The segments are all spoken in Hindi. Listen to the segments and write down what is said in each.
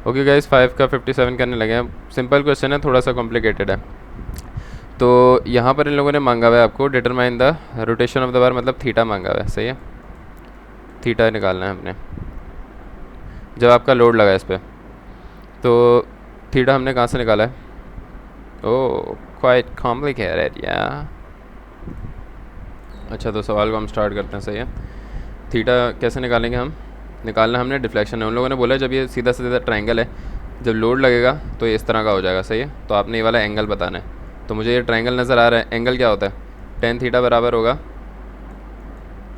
ओके गाइस, 5 का 57 करने लगे हैं। सिंपल क्वेश्चन है, थोड़ा सा कॉम्प्लिकेटेड है। तो यहाँ पर इन लोगों ने मांगा हुआ है आपको determine the rotation of the bar, मतलब थीटा मांगा हुआ है, सही है। थीटा निकालना है हमने जब आपका लोड लगा है इस पर। तो थीटा हमने कहाँ से निकाला है? ओह, क्वाइट कॉम्प्लिकेटेड या। अच्छा, तो सवाल को हम स्टार्ट करते हैं, सही है। थीटा कैसे निकालेंगे हम? निकालना हमने डिफ्लेक्शन है। उन लोगों ने बोला जब ये सीधा सीधा ट्रायंगल है, जब लोड लगेगा तो ये इस तरह का हो जाएगा, सही है। तो आपने ये वाला एंगल बताना है। तो मुझे ये ट्रायंगल नज़र आ रहा है, एंगल क्या होता है? टेन थीटा बराबर होगा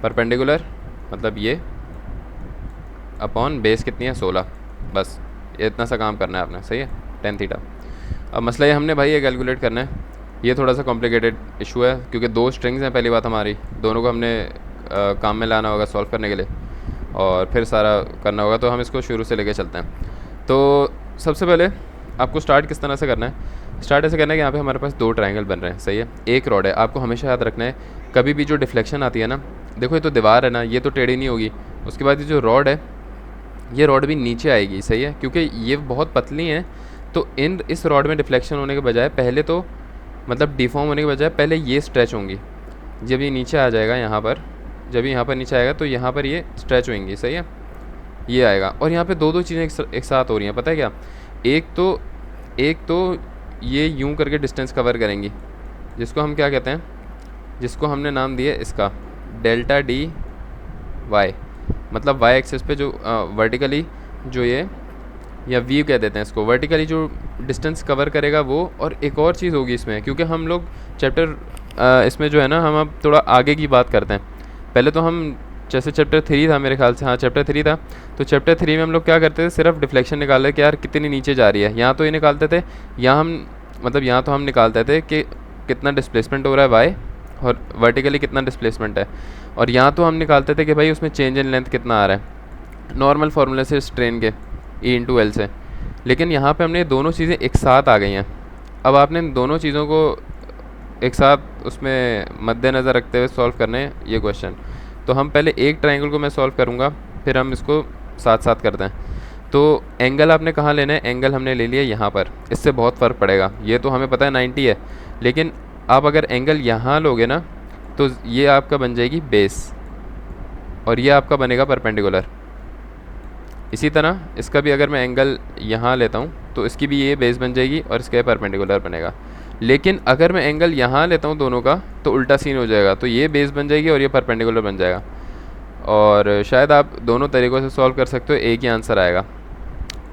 परपेंडिकुलर, मतलब ये अपॉन बेस कितनी है 16। बस ये इतना सा काम करना है आपने, सही है, टेन थीटा। अब मसला ये हमने भाई ये कैलकुलेट करना है। ये थोड़ा सा कॉम्प्लिकेटेड इशू है क्योंकि दो स्ट्रिंग्स हैं। पहली बात हमारी दोनों को हमने काम में लाना होगा सॉल्व करने के लिए, और फिर सारा करना होगा। तो हम इसको शुरू से लेके चलते हैं। तो सबसे पहले आपको स्टार्ट किस तरह से करना है? स्टार्ट ऐसे करना है कि यहाँ पे हमारे पास दो ट्रायंगल बन रहे हैं, सही है। एक रॉड है। आपको हमेशा याद रखना है कभी भी जो डिफ्लेक्शन आती है ना, देखो ये तो दीवार है ना, ये तो टेढ़ी नहीं होगी। उसके बाद ये जो रॉड है, ये रॉड भी नीचे आएगी, सही है, क्योंकि ये बहुत पतली हैं। तो इस रॉड में डिफ्लेक्शन होने के बजाय पहले तो, मतलब डिफॉर्म होने के बजाय पहले ये स्ट्रेच होंगी। जब ये नीचे आ जाएगा यहाँ पर, जब यहाँ पर नीचे आएगा तो यहाँ पर ये स्ट्रेच होंगी, सही है, ये आएगा। और यहाँ पे दो दो चीज़ें एक साथ हो रही हैं, पता है क्या? एक तो ये यूं करके डिस्टेंस कवर करेंगी, जिसको हम क्या कहते हैं, जिसको हमने नाम दिया इसका डेल्टा डी वाई, मतलब वाई एक्सिस पे जो वर्टिकली जो ये, या वी कह देते हैं इसको, वर्टिकली जो डिस्टेंस कवर करेगा वो। और एक और चीज़ होगी इसमें, क्योंकि हम लोग चैप्टर इसमें जो है ना, हम अब थोड़ा आगे की बात करते हैं। पहले तो हम, जैसे चैप्टर 3 था मेरे ख्याल से, हाँ चैप्टर 3 था, तो चैप्टर 3 में हम लोग क्या करते थे, सिर्फ डिफ्लेक्शन निकाल रहे कि यार कितनी नीचे जा रही है। यहाँ तो ये निकालते थे, यहाँ हम, मतलब यहाँ तो हम निकालते थे कि कितना डिस्प्लेसमेंट हो रहा है वाई, और वर्टिकली कितना डिस्प्लेसमेंट है। और यहाँ तो हम निकालते थे कि भाई उसमें चेंज इन लेंथ कितना आ रहा है, नॉर्मल फार्मूले से स्ट्रेन के E/L से। लेकिन यहाँ पे हमने दोनों चीज़ें एक साथ आ गई हैं। अब आपने इन दोनों चीज़ों को एक साथ उसमें मद्देनज़र रखते हुए सॉल्व करने हैं ये क्वेश्चन। तो हम पहले एक ट्रायंगल को मैं सॉल्व करूँगा, फिर हम इसको साथ साथ करते हैं। तो एंगल आपने कहाँ लेना है? एंगल हमने ले लिया यहाँ पर, इससे बहुत फ़र्क पड़ेगा। ये तो हमें पता है 90 है, लेकिन आप अगर एंगल यहाँ लोगे ना, तो ये आपका बन जाएगी बेस, और ये आपका बनेगा परपेंडिकुलर। इसी तरह इसका भी अगर मैं एंगल यहाँ लेता हूँ तो इसकी भी ये बेस बन जाएगी और इसका परपेंडिकुलर बनेगा। लेकिन अगर मैं एंगल यहाँ लेता हूँ दोनों का, तो उल्टा सीन हो जाएगा, तो ये बेस बन जाएगी और ये परपेंडिकुलर बन जाएगा। और शायद आप दोनों तरीक़ों से सॉल्व कर सकते हो, एक ही आंसर आएगा।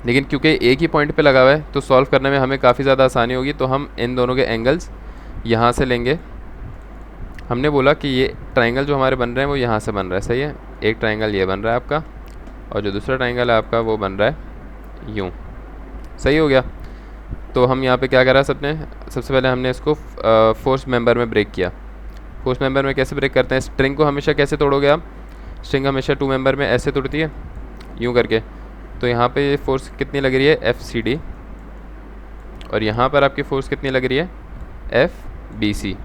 लेकिन क्योंकि एक ही पॉइंट पे लगा हुआ है तो सॉल्व करने में हमें काफ़ी ज़्यादा आसानी होगी। तो हम इन दोनों के एंगल्स यहाँ से लेंगे। हमने बोला कि ये ट्रायंगल जो हमारे बन रहे हैं वो यहाँ से बन रहा है, सही है। एक ट्रायंगल ये बन रहा है आपका, और जो दूसरा ट्रायंगल है आपका वो बन रहा है यूँ, सही हो गया। तो हम यहाँ पे क्या करा सबसे पहले हमने इसको फोर्स मेंबर में ब्रेक किया। फोर्स मेंबर में कैसे ब्रेक करते हैं? स्ट्रिंग को हमेशा कैसे तोड़ोगे आप? स्ट्रिंग हमेशा 2 मेंबर में ऐसे टूटती है, यूँ करके। तो यहाँ पे ये फोर्स कितनी लग रही है? FCD, और यहाँ पर आपकी फोर्स कितनी लग रही है? FBC,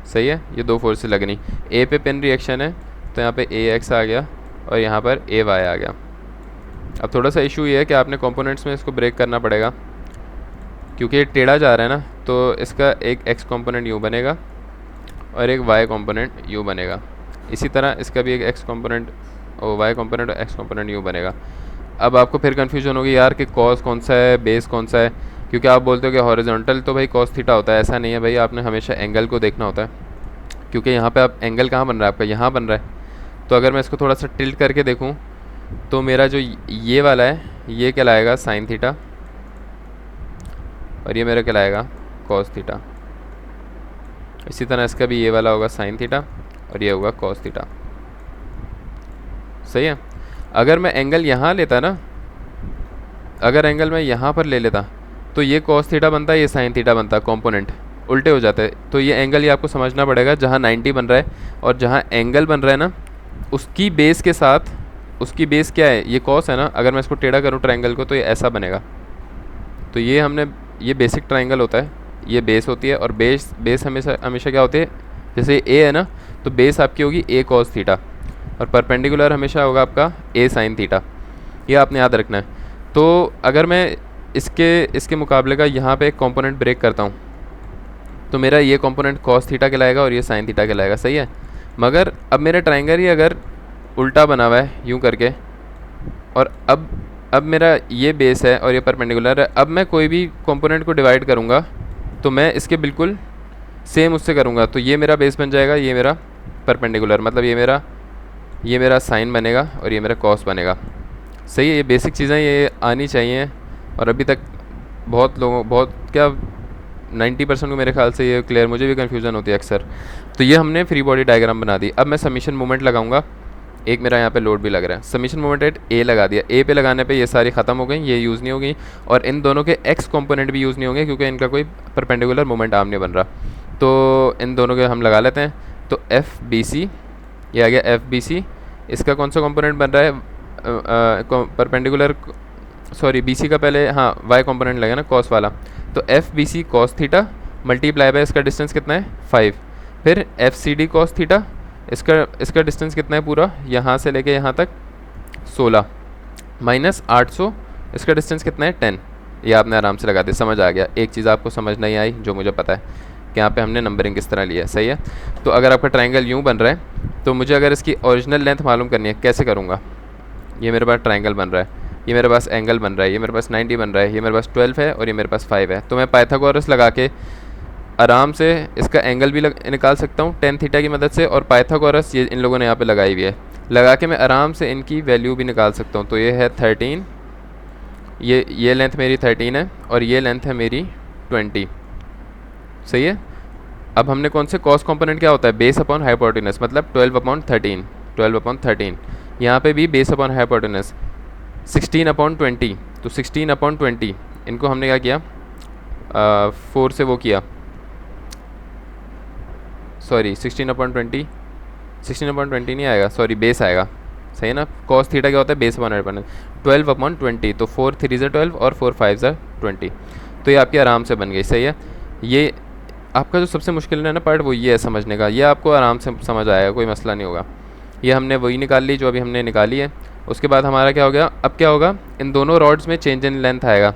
सही है। ये दो फोर्सेस लगनी। ए पे पिन रिएक्शन है तो यहाँ पे AX आ गया और यहाँ पर AY आ गया। अब थोड़ा सा इशू ये है कि आपने कंपोनेंट्स में इसको ब्रेक करना पड़ेगा, क्योंकि ये टेढ़ा जा रहा है ना। तो इसका एक X कंपोनेंट यूँ बनेगा और एक Y कंपोनेंट यूँ बनेगा। इसी तरह इसका भी एक X कंपोनेंट और Y कंपोनेंट और X कंपोनेंट यूँ बनेगा। अब आपको फिर कन्फ्यूजन होगी यार कि कॉस कौन सा है, बेस कौन सा है, क्योंकि आप बोलते हो कि हॉरिजॉन्टल तो भाई कॉस थीटा होता है। ऐसा नहीं है भाई, आपने हमेशा एंगल को देखना होता है, क्योंकि यहाँ पे आप एंगल कहाँ बन रहा है आपका? यहाँ बन रहा है। तो अगर मैं इसको थोड़ा सा टिल्ट करके देखूँ तो मेरा जो ये वाला है ये कहलाएगा साइन थीटा, और ये मेरा कहलाएगा कॉस थीटा। इसी तरह इसका भी ये वाला होगा साइन थीटा और ये होगा कॉस थीटा, सही है। अगर मैं एंगल यहाँ लेता ना, अगर एंगल मैं यहाँ पर ले लेता तो ये कॉस थीटा बनता है, ये साइन थीटा बनता, कंपोनेंट उल्टे हो जाते। तो ये एंगल ये आपको समझना पड़ेगा, जहाँ 90 बन रहा है और जहाँ एंगल बन रहा है ना, उसकी बेस के साथ, उसकी बेस क्या है? ये कॉस है ना। अगर मैं इसको टेढ़ा करूँ ट्रायंगल को तो ये ऐसा बनेगा। तो ये हमने, ये बेसिक ट्रायंगल होता है, ये बेस होती है, और बेस हमेशा क्या होती है? जैसे ए है ना, तो बेस आपकी होगी A cos थीटा, और परपेंडिकुलर हमेशा होगा आपका A sin थीटा। ये आपने याद रखना है। तो अगर मैं इसके मुकाबले का यहाँ पे एक कंपोनेंट ब्रेक करता हूँ तो मेरा ये कंपोनेंट कॉस थीटा कहलाएगा और ये साइन थीटा कहलाएगा, सही है। मगर अब मेरा ट्रायंगल ही अगर उल्टा बना हुआ है यूँ करके, और अब मेरा ये बेस है और ये परपेंडिकुलर है, अब मैं कोई भी कंपोनेंट को डिवाइड करूँगा तो मैं इसके बिल्कुल सेम उससे करूँगा, तो ये मेरा बेस बन जाएगा, ये मेरा परपेंडिकुलर, मतलब ये मेरा साइन बनेगा और ये मेरा कॉस बनेगा, सही है। ये बेसिक चीज़ें ये आनी चाहिए, और अभी तक बहुत क्या 90% को मेरे ख्याल से ये क्लियर, मुझे भी कन्फ्यूज़न होती है अक्सर। तो ये हमने फ्री बॉडी डायग्राम बना दी। अब मैं समीशन मोमेंट लगाऊंगा, एक मेरा यहाँ पे लोड भी लग रहा है, समीशन मोमेंट एट ए लगा दिया। ए पे लगाने पे ये सारी ख़त्म हो गई, ये यूज़ नहीं होगी, और इन दोनों के एक्स कंपोनेंट भी यूज़ नहीं होंगे क्योंकि इनका कोई परपेंडिकुलर मोमेंट आर्म नहीं बन रहा। तो इन दोनों के हम लगा लेते हैं। तो एफ बी सी, ये आ गया एफ बी सी, इसका कौन सा कंपोनेंट बन रहा है परपेंडिकुलर, सॉरी बी सी का पहले हाँ वाई कंपोनेंट लगा ना कॉस वाला, तो F B C cos theta multiply by इसका डिस्टेंस कितना है 5, फिर F C D cos theta, इसका डिस्टेंस कितना है पूरा यहाँ से लेके यहाँ तक 16 माइनस 800, इसका डिस्टेंस कितना है 10। ये आपने आराम से लगा दिया, समझ आ गया। एक चीज़ आपको समझ नहीं आई जो मुझे पता है कि यहाँ पे हमने नंबरिंग किस तरह लिया है, सही है। तो अगर आपका ट्रायंगल यूँ बन रहा है तो मुझे अगर इसकी ओरिजिनल लेंथ मालूम करनी है, कैसे करूँगा। ये मेरे पास ट्रायंगल बन रहा है, ये मेरे पास एंगल बन रहा है, ये मेरे पास 90 बन रहा है, ये मेरे पास 12 है और ये मेरे पास 5 है। तो मैं पाइथागोरस लगा के आराम से इसका एंगल भी निकाल सकता हूँ टेन थीटा की मदद से, और पाइथागोरस ये इन लोगों ने यहाँ पे लगाई हुई है, लगा के मैं आराम से इनकी वैल्यू भी निकाल सकता हूँ। तो ये है 13, ये लेंथ मेरी 13 है और ये लेंथ है मेरी 20, सही है। अब हमने कौन से कॉस कंपोनेंट क्या होता है, बेस अपॉन हाइपोटेनस, मतलब 12/13 यहाँ पे भी बेस अपॉन हाइपोटेनस 16/20, तो 16/20 इनको हमने क्या किया 4 से वो किया, सॉरी 16/20 नहीं आएगा, सॉरी बेस आएगा, सही है ना। कॉस थीटा क्या होता है, बेस अपॉन हाइपोटेनस 12/20, तो 4 3 ज़ा 12 और 4 5 ज़ा 20, तो ये आपकी आराम से बन गई, सही है। ये आपका जो सबसे मुश्किल है ना पार्ट वो ये है समझने का, ये आपको आराम से समझ आएगा, कोई मसला नहीं होगा। ये हमने वही निकाल ली जो अभी हमने निकाली है। उसके बाद हमारा क्या हो गया, अब क्या होगा, इन दोनों रॉड्स में चेंज इन लेंथ आएगा,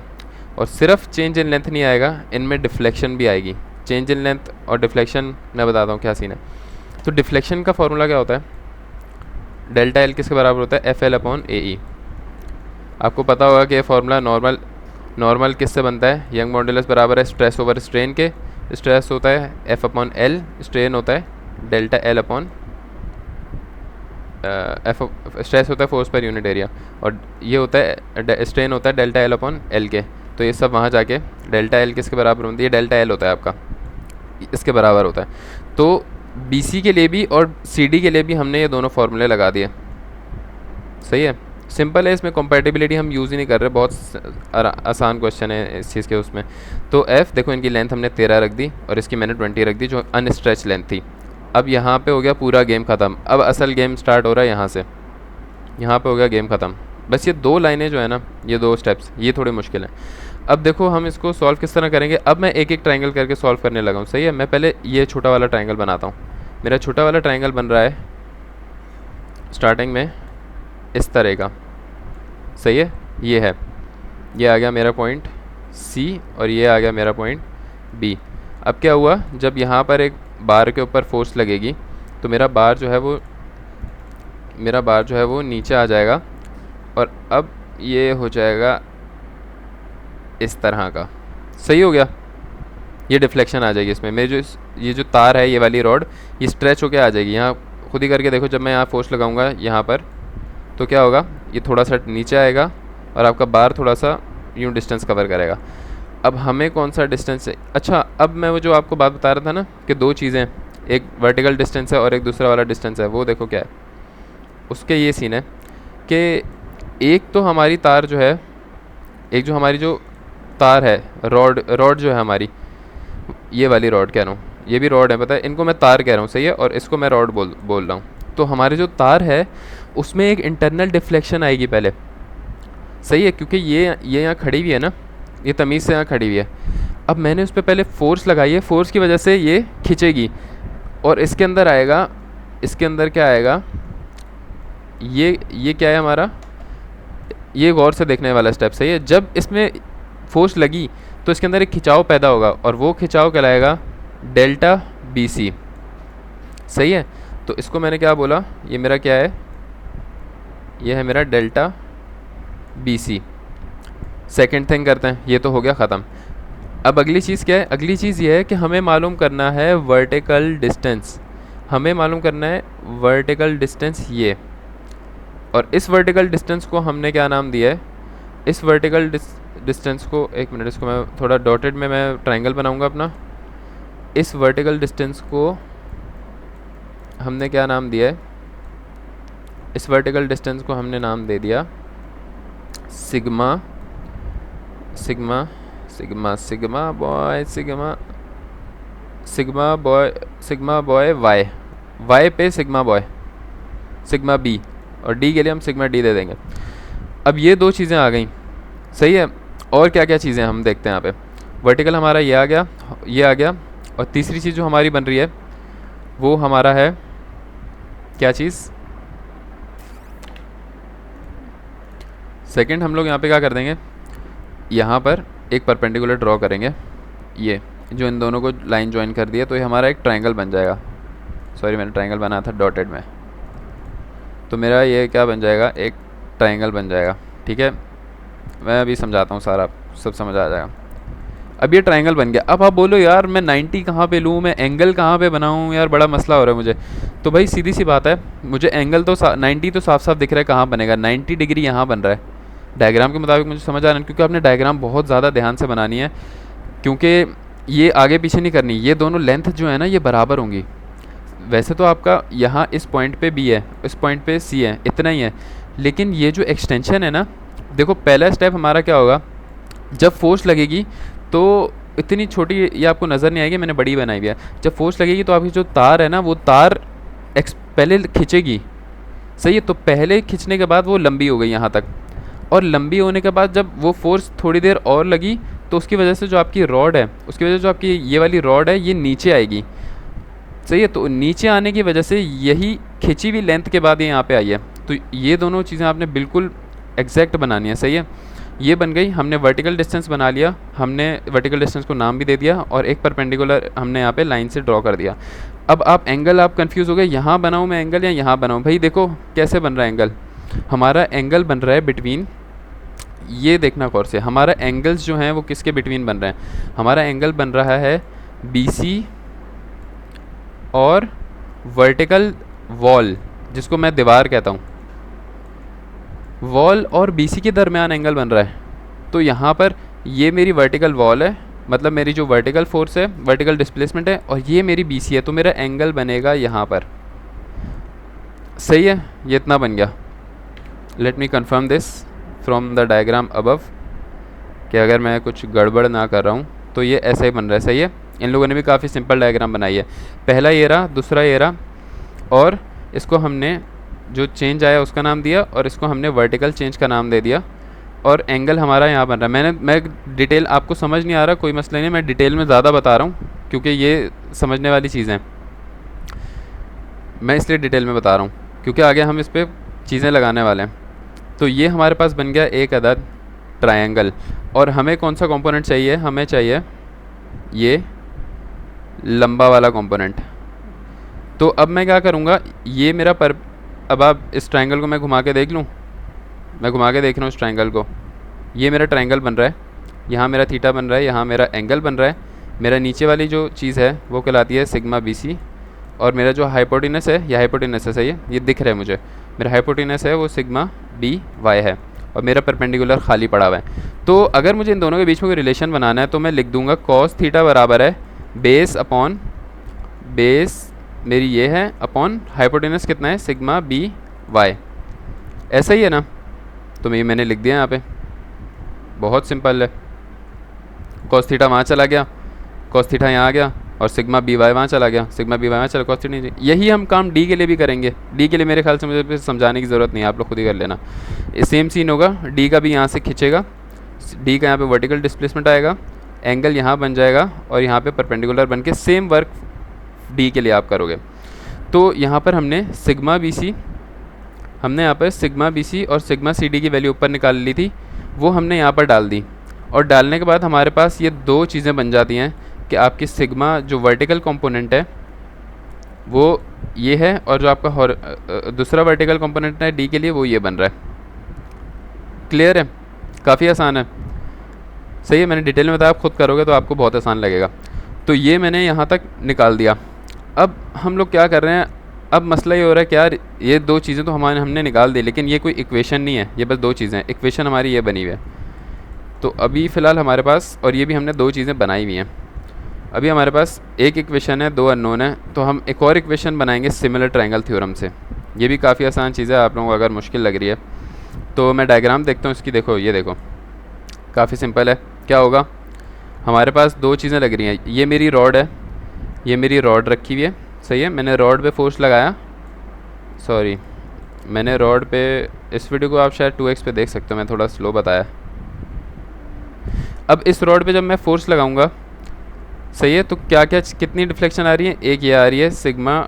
और सिर्फ चेंज इन लेंथ नहीं आएगा, इनमें डिफ्लेक्शन भी आएगी। चेंज इन लेंथ और डिफ्लेक्शन मैं बताता हूँ क्या सीन है। तो डिफ्लेक्शन का फॉर्मूला क्या होता है, डेल्टा एल किसके बराबर होता है, एफ एल अपॉन ए ई। आपको पता होगा कि ये फार्मूला नॉर्मल किससे बनता है, यंग मॉडुलस बराबर है स्ट्रेस ओवर स्ट्रेन के, स्ट्रेस होता है एफ अपॉन एल, स्ट्रेन होता है delta L upon F, stress होता है फोर्स पर यूनिट एरिया, और ये होता है स्ट्रेन होता है डेल्टा एल अपॉन एल के। तो ये सब वहाँ जाके डेल्टा एल किसके बराबर होती है, डेल्टा एल होता है आपका, इसके बराबर होता है। तो बी सी के लिए भी और सी डी के लिए भी हमने ये दोनों फार्मूले लगा दिए, सही है। सिंपल है, इसमें कंपैटिबिलिटी हम यूज़ ही नहीं कर रहे, बहुत आसान क्वेश्चन है इस चीज़ के उसमें। तो एफ़ देखो इनकी लेंथ हमने 13 रख दी और इसकी मैंने 20 रख दी जो अनस्ट्रेच लेंथ थी। अब यहाँ पे हो गया पूरा गेम ख़त्म, अब असल गेम स्टार्ट हो रहा है यहाँ से, यहाँ पे हो गया गेम ख़त्म। बस ये दो लाइनें जो है ना, ये दो स्टेप्स ये थोड़े मुश्किल हैं। अब देखो हम इसको सॉल्व किस तरह करेंगे। अब मैं एक एक ट्रायंगल करके सॉल्व करने लगा हूँ, सही है। मैं पहले ये छोटा वाला ट्रायंगल बनाता हूँ। मेरा छोटा वाला ट्रायंगल बन रहा है स्टार्टिंग में इस तरह का, सही है। ये है, ये आ गया मेरा पॉइंट सी और ये आ गया मेरा पॉइंट बी। अब क्या हुआ, जब यहाँ पर एक बार के ऊपर फोर्स लगेगी तो मेरा बार जो है वो नीचे आ जाएगा, और अब ये हो जाएगा इस तरह का, सही हो गया। ये डिफ्लेक्शन आ जाएगी इसमें, मेरे ये जो तार है ये वाली रॉड ये स्ट्रेच होके आ जाएगी। यहाँ खुद ही करके देखो, जब मैं यहाँ फोर्स लगाऊंगा यहाँ पर तो क्या होगा, ये थोड़ा सा नीचे आएगा और आपका बार थोड़ा सा यूँ डिस्टेंस कवर करेगा। अब हमें कौन सा डिस्टेंस है, अच्छा अब मैं वो जो आपको बात बता रहा था ना कि दो चीज़ें, एक वर्टिकल डिस्टेंस है और एक दूसरा वाला डिस्टेंस है, वो देखो क्या है। उसके ये सीन है कि एक तो हमारी तार जो है, एक जो हमारी जो तार है रॉड जो है हमारी, ये वाली रॉड कह रहा हूँ, ये भी रॉड है पता है, इनको मैं तार कह रहा हूँ, सही है, और इसको मैं रॉड बोल रहा हूँ। तो हमारी जो तार है उसमें एक इंटरनल डिफ्लेक्शन आएगी पहले, सही है, क्योंकि ये यहाँ खड़ी हुई है ना, ये तमीज़ से यहाँ खड़ी हुई है। अब मैंने उस पर पहले फोर्स लगाई है, फोर्स की वजह से ये खिंचेगी और इसके अंदर आएगा, इसके अंदर क्या आएगा, ये क्या है हमारा, ये गौर से देखने वाला स्टेप सही है। जब इसमें फोर्स लगी तो इसके अंदर एक खिंचाव पैदा होगा और वो खिंचाव कहलाएगा डेल्टा बी सी, सही है। तो इसको मैंने क्या बोला, ये मेरा क्या है, ये है मेरा delta B C. Second thing करते हैं, ये तो हो गया ख़त्म। अब अगली चीज़ क्या है, अगली चीज़ ये है कि हमें मालूम करना है वर्टिकल डिस्टेंस, हमें मालूम करना है वर्टिकल डिस्टेंस ये। और इस वर्टिकल डिस्टेंस को हमने क्या नाम दिया है, इस वर्टिकल डिस्टेंस को, एक मिनट इसको मैं थोड़ा डॉटेड में मैं ट्रायंगल बनाऊंगा अपना। इस वर्टिकल डिस्टेंस को हमने क्या नाम दिया है, इस वर्टिकल डिस्टेंस को हमने नाम दे दिया sigma, sigma sigma sigma boy sigma, sigma boy, sigma boy Y, Y पे सिग्मा बॉय, सिग्मा बी, और डी के लिए हम सिग्मा डी दे देंगे। अब ये दो चीज़ें आ गई, सही है। और क्या क्या चीज़ें हम देखते हैं यहाँ पे, वर्टिकल हमारा ये आ गया, ये आ गया। और तीसरी चीज़ जो हमारी बन रही है वो हमारा है क्या चीज़, सेकंड हम लोग यहाँ पे क्या कर देंगे, यहाँ पर एक परपेंडिकुलर ड्रॉ करेंगे, ये जो इन दोनों को लाइन ज्वाइन कर दिया, तो ये हमारा एक ट्रायंगल बन जाएगा। सॉरी मैंने ट्रायंगल बनाया था डॉटेड में, तो मेरा ये क्या बन जाएगा, एक ट्रायंगल बन जाएगा। ठीक है, मैं अभी समझाता हूँ, सारा सब समझ आ जाएगा। अब ये ट्रायंगल बन गया। अब आप बोलो यार मैं 90 कहाँ पे लूँ, मैं एंगल कहाँ पे बनाऊँ, यार बड़ा मसला हो रहा है मुझे। तो भाई सीधी सी बात है, मुझे एंगल तो 90 तो साफ साफ दिख रहा है, कहाँ बनेगा, 90 डिग्री यहाँ बन रहा है डायग्राम के मुताबिक, मुझे समझ आ रहा है। क्योंकि आपने डायग्राम बहुत ज़्यादा ध्यान से बनानी है, क्योंकि ये आगे पीछे नहीं करनी, ये दोनों लेंथ जो है ना ये बराबर होंगी। वैसे तो आपका यहाँ इस पॉइंट पे बी है, इस पॉइंट पे सी है, इतना ही है, लेकिन ये जो एक्सटेंशन है ना, देखो पहला स्टेप हमारा क्या होगा, जब फोर्स लगेगी तो इतनी छोटी ये आपको नज़र नहीं आएगी, मैंने बड़ी बनाई हुई है। जब फोर्स लगेगी तो आपकी जो तार है ना, वो तार पहले खींचेगी, सही है। तो पहले खींचने के बाद वो लंबी हो गई यहाँ तक, और लंबी होने के बाद जब वो फोर्स थोड़ी देर और लगी तो उसकी वजह से जो आपकी रॉड है, उसकी वजह से जो आपकी ये वाली रॉड है ये नीचे आएगी, सही है। तो नीचे आने की वजह से यही खिंची हुई लेंथ के बाद ये यहाँ पे आई है। तो ये दोनों चीज़ें आपने बिल्कुल एग्जैक्ट बनानी है, सही है। ये बन गई, हमने वर्टिकल डिस्टेंस बना लिया, हमने वर्टिकल डिस्टेंस को नाम भी दे दिया, और एक परपेंडिकुलर हमने यहाँ पे लाइन से ड्रॉ कर दिया। अब आप एंगल, आप कंफ्यूज हो गए, यहाँ बनाऊँ मैं एंगल या यहाँ बनाऊँ। भाई देखो कैसे बन रहा है एंगल, हमारा एंगल बन रहा है बिटवीन, ये देखना गौर से, हमारा एंगल्स जो हैं वो किसके बिटवीन बन रहे हैं, हमारा एंगल बन रहा है BC और वर्टिकल वॉल, जिसको मैं दीवार कहता हूँ, वॉल और BC के दरमियान एंगल बन रहा है। तो यहाँ पर ये मेरी वर्टिकल वॉल है, मतलब मेरी जो वर्टिकल फोर्स है, वर्टिकल डिस्प्लेसमेंट है, और ये मेरी BC है, तो मेरा एंगल बनेगा यहाँ पर, सही है। ये इतना बन गया। Let me confirm this from the diagram above, कि अगर मैं कुछ गड़बड़ ना कर रहा हूँ तो ये ऐसा ही बन रहा है, सही है। इन लोगों ने भी काफ़ी सिंपल डायग्राम बनाई है, पहला ये रहा, दूसरा ये रहा, और इसको हमने जो चेंज आया उसका नाम दिया, और इसको हमने वर्टिकल चेंज का नाम दे दिया, और एंगल हमारा यहाँ बन रहा है। मैं डिटेल, आपको समझ नहीं आ रहा कोई मसला नहीं, मैं डिटेल में ज़्यादा बता रहा हूँ क्योंकि ये समझने वाली चीज़ें हैं, मैं इसलिए डिटेल में बता रहा हूँ क्योंकि आगे हम इस पर चीज़ें लगाने वाले हैं। तो ये हमारे पास बन गया एक अदद ट्रायंगल, और हमें कौन सा कंपोनेंट चाहिए, हमें चाहिए ये लंबा वाला कंपोनेंट। तो अब मैं क्या करूँगा, ये मेरा अब आप इस ट्रायंगल को मैं घुमा के देख लूँ, मैं घुमा के देख रहा हूँ इस ट्रायंगल को, ये मेरा ट्रायंगल बन रहा है, यहाँ मेरा थीटा बन रहा है, यहाँ मेरा एंगल बन रहा है, मेरा नीचे वाली जो चीज़ है वो कहलाती है सिग्मा BC, और मेरा जो हाइपोटेनस है, यह हाइपोटेनस है, सही है, ये दिख रहा है मुझे, मेरा हाइपोटेनस है वो सिग्मा BY है, और मेरा परपेंडिकुलर खाली पड़ा हुआ है। तो अगर मुझे इन दोनों के बीच में कोई रिलेशन बनाना है तो मैं लिख दूंगा cos थीटा बराबर है बेस अपॉन बेस, मेरी ये है, अपॉन हाइपोटेनस कितना है सिग्मा BY, ऐसा ही है ना। तो मैंने लिख दिया यहाँ पे, बहुत सिंपल है, cos थीटा वहाँ चला गया, cos थीटा यहाँ आ गया, और सिग्मा BY वहाँ चला गया, सिग्मा BY वहाँ चला, cos थीटा नहीं। यही हम काम D के लिए भी करेंगे, D के लिए मेरे ख्याल से मुझे समझाने की ज़रूरत नहीं है, आप लोग खुद ही कर लेना। सेम सीन होगा, D का भी यहाँ से खींचेगा, D का यहाँ पे वर्टिकल डिस्प्लेसमेंट आएगा, एंगल यहाँ बन जाएगा, और यहाँ पे परपेंडिकुलर बन के सेम वर्क D के लिए आप करोगे। तो यहाँ पर हमने सिग्मा BC हमने यहाँ पर सिग्मा BC और सिग्मा CD की वैल्यू ऊपर निकाल ली थी, वो हमने यहाँ पर डाल दी। और डालने के बाद हमारे पास ये दो चीज़ें बन जाती हैं कि आपकी सिग्मा जो वर्टिकल कंपोनेंट है वो ये है, और जो आपका दूसरा वर्टिकल कंपोनेंट है D के लिए वो ये बन रहा है। क्लियर है? काफ़ी आसान है, सही है। मैंने डिटेल में बताया, आप खुद करोगे तो आपको बहुत आसान लगेगा। तो ये मैंने यहाँ तक निकाल दिया। अब हम लोग क्या कर रहे हैं, अब मसला ये हो रहा है कि यार ये दो चीज़ें तो हमने निकाल दी, लेकिन ये कोई इक्वेशन नहीं है, ये बस दो चीज़ें हैं। इक्वेशन हमारी ये बनी हुई है। तो अभी फ़िलहाल हमारे पास, और ये भी हमने दो चीज़ें बनाई हुई हैं। अभी हमारे पास एक इक्वेशन है, दो अननोन है, तो हम एक और इक्वेशन बनाएंगे सिमिलर ट्रायंगल थ्योरम से। ये भी काफ़ी आसान चीज़ है, आप लोगों को अगर मुश्किल लग रही है तो मैं डायग्राम देखता हूँ इसकी। देखो, ये देखो, काफ़ी सिंपल है। क्या होगा, हमारे पास दो चीज़ें लग रही हैं। ये मेरी रॉड है, ये मेरी रॉड रखी हुई है, सही है। मैंने रॉड पे फोर्स लगाया, सॉरी मैंने रॉड पे, इस वीडियो को आप शायद 2x पे देख सकते हो, मैं थोड़ा स्लो बताया। अब इस रॉड पे जब मैं फोर्स लगाऊंगा, सही है, तो क्या क्या कितनी डिफ्लेक्शन आ रही है, एक ये आ रही है सिग्मा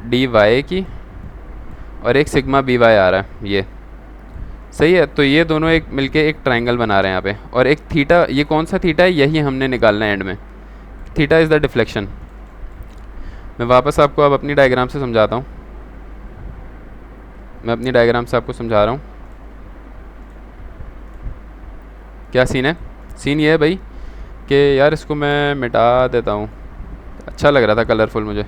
dy की, और एक सिग्मा by आ रहा है, ये सही है। तो ये दोनों एक मिलके एक ट्रायंगल बना रहे हैं यहाँ पे, और एक थीटा, ये कौन सा थीटा है, यही हमने निकालना है एंड में। Theta is the deflection. मैं वापस आपको अब अपनी डायग्राम से समझाता हूँ, मैं अपनी डायग्राम से आपको समझा रहा हूँ क्या सीन है। सीन ये है भाई कि यार इसको मैं मिटा देता हूँ, अच्छा लग रहा था कलरफुल मुझे।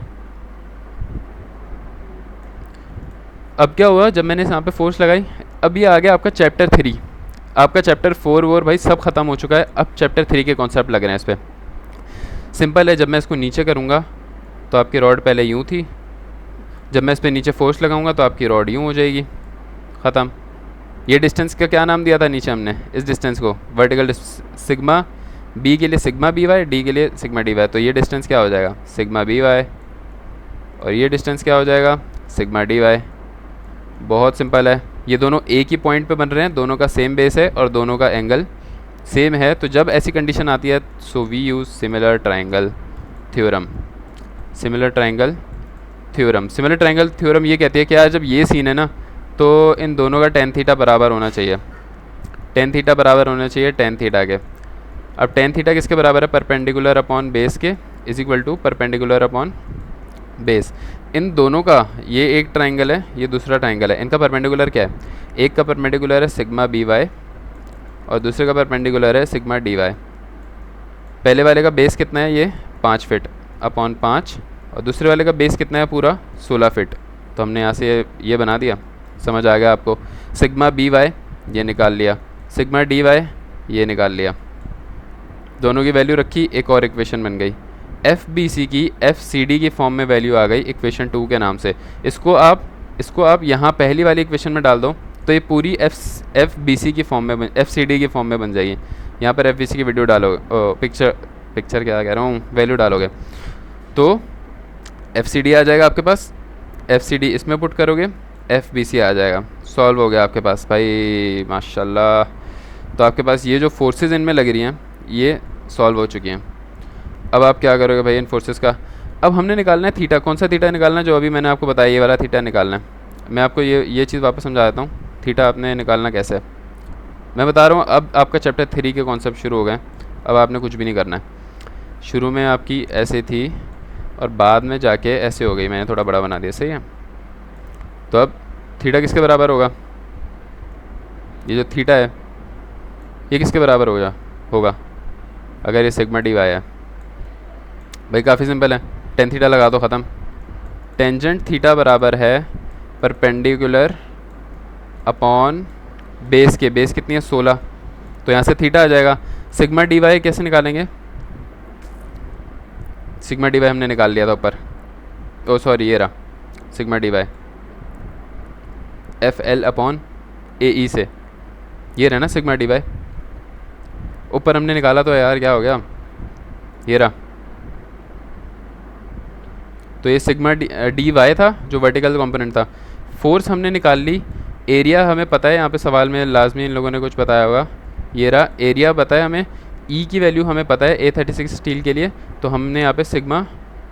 अब क्या हुआ, जब मैंने यहाँ पे फोर्स लगाई, अब ये आ गया आपका चैप्टर 3। आपका चैप्टर 4 वोर भाई सब ख़त्म हो चुका है, अब चैप्टर 3 के कॉन्सेप्ट लग रहे हैं इस पर। सिंपल है, जब मैं इसको नीचे करूँगा तो आपकी रॉड पहले यूँ थी, जब मैं इस पर नीचे फोर्स लगाऊंगा तो आपकी रॉड यूँ हो जाएगी, ख़त्म। ये डिस्टेंस का क्या नाम दिया था नीचे हमने, इस डिस्टेंस को वर्टिकल सिग्मा B के लिए सिग्मा by, D के लिए सिग्मा dy। तो ये डिस्टेंस क्या हो जाएगा, सिग्मा by, और ये डिस्टेंस क्या हो जाएगा, सिग्मा dy। बहुत सिंपल है, ये दोनों एक ही पॉइंट पे बन रहे हैं, दोनों का सेम बेस है और दोनों का एंगल सेम है। तो जब ऐसी कंडीशन आती है, so we use similar triangle theorem. Similar triangle theorem, similar triangle theorem ये कहती है कि यार जब ये सीन है ना, तो इन दोनों का टेन थीटा बराबर होना चाहिए, टेन थीटा बराबर होना चाहिए टेन थीटा के। अब टेन थीटा किसके बराबर है, परपेंडिकुलर अपॉन बेस के, is equal to perpendicular upon base. इन दोनों का, ये एक ट्रायंगल है, ये दूसरा ट्रायंगल है, इनका परपेंडिकुलर क्या है, एक का परपेंडिकुलर है सिग्मा by और दूसरे का परपेंडिकुलर है सिग्मा dy। पहले वाले का बेस कितना है, ये 5 फीट अपॉन 5, और दूसरे वाले का बेस कितना है, पूरा 16 फीट। तो हमने यहाँ से ये बना दिया, समझ आ गया आपको। सिग्मा by ये निकाल लिया, सिग्मा dy ये निकाल लिया, दोनों की वैल्यू रखी, एक और इक्वेशन बन गई। FBC की FCD की फॉर्म में वैल्यू आ गई इक्वेशन 2 के नाम से। इसको आप यहाँ पहली वाली इक्वेशन में डाल दो तो ये पूरी FBC की फॉर्म में FCD की फॉर्म में बन जाएगी। यहाँ पर FBC की वीडियो डालोगे, पिक्चर क्या कह रहा हूँ, वैल्यू डालोगे तो FCD आ जाएगा आपके पास, FCD इसमें पुट करोगे, FBC आ जाएगा। सॉल्व हो गया आपके पास भाई, माशाल्लाह। तो आपके पास ये जो फोर्सेस इनमें लग रही हैं ये सॉल्व हो चुकी हैं। अब आप क्या करोगे भाई इन फोर्सेस का, अब हमने निकालना है थीटा। कौन सा थीटा निकालना है, जो अभी मैंने आपको बताया, ये वाला थीटा निकालना है। मैं आपको ये चीज़ वापस समझा देता हूँ, थीटा आपने निकालना कैसे है मैं बता रहा हूँ। अब आपका चैप्टर 3 के कॉन्सेप्ट शुरू हो गए, अब आपने कुछ भी नहीं करना है। शुरू में आपकी ऐसे थी और बाद में जाके ऐसे हो गई, मैंने थोड़ा बड़ा बना दिया, सही है। तो अब थीटा किसके बराबर होगा, ये जो थीटा है ये किसके बराबर होगा अगर ये सिग्मा dy है भाई, काफ़ी सिंपल है, टेन थीटा लगा दो, ख़त्म। टेंजेंट थीटा बराबर है परपेंडिकुलर अपॉन बेस के, बेस कितनी है 16, तो यहाँ से थीटा आ जाएगा। सिग्मा dy कैसे निकालेंगे, सिग्मा dy हमने निकाल लिया था ऊपर, ओ सॉरी ये रहा sigma dy FL upon AE से, ये रहा ना सिग्मा dy, ऊपर हमने निकाला तो यार क्या हो गया, ये रहा। तो ये सिग्मा dy था जो वर्टिकल कंपोनेंट था। फोर्स हमने निकाल ली, एरिया हमें पता है, यहाँ पे सवाल में लाजमी इन लोगों ने कुछ बताया होगा, ये रहा एरिया बताया हमें। ई की वैल्यू हमें पता है A36 स्टील के लिए, तो हमने यहाँ पे सिग्मा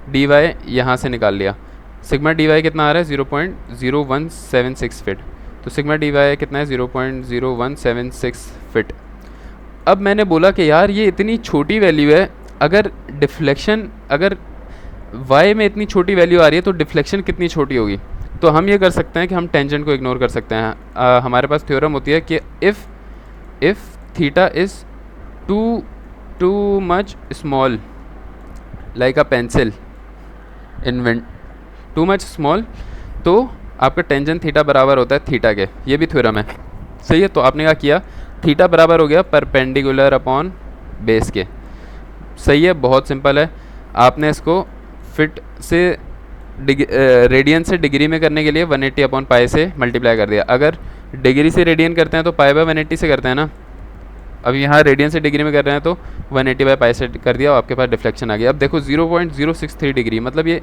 dy यहाँ से निकाल लिया। सिग्मा dy कितना आ रहा है 0.0176 फीट। तो सिग्मा डी वाई कितना है 0.0176 फिट। अब मैंने बोला कि यार ये इतनी छोटी वैल्यू है, अगर डिफ्लेक्शन अगर y में इतनी छोटी वैल्यू आ रही है तो डिफ्लेक्शन कितनी छोटी होगी। तो हम ये कर सकते हैं कि हम टेंजेंट को इग्नोर कर सकते हैं। हमारे पास थ्योरम होती है कि if theta is too much small like a pencil in wind, too much small, तो आपका टेंजेंट थीटा बराबर होता है थीटा के। ये भी थ्योरम है, सही है। तो आपने क्या किया, थीटा बराबर हो गया परपेंडिकुलर अपॉन बेस के, सही है, बहुत सिंपल है। आपने इसको फिट से रेडियन से डिग्री में करने के लिए 180 अपॉन पाई से मल्टीप्लाई कर दिया। अगर डिग्री से रेडियन करते हैं तो पाई बाय 180 से करते हैं ना, अब यहाँ रेडियन से डिग्री में कर रहे हैं तो 180 बाय पाई से कर दिया और आपके पास डिफ्लेक्शन आ गया। अब देखो 0.063 डिग्री, मतलब ये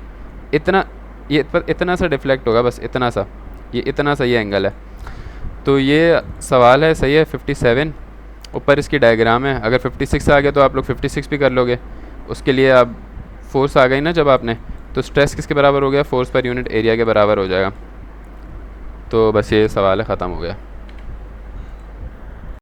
इतना सा डिफ्लेक्ट होगा, बस इतना सा, ये इतना सा ये एंगल है। तो ये सवाल है, सही है 57। ऊपर इसकी डायग्राम है, अगर 56 आ गया तो आप लोग 56 भी कर लोगे। उसके लिए अब फोर्स आ गई ना जब आपने, तो स्ट्रेस किसके बराबर हो गया, फोर्स पर यूनिट एरिया के बराबर हो जाएगा। तो बस ये सवाल है, ख़त्म हो गया।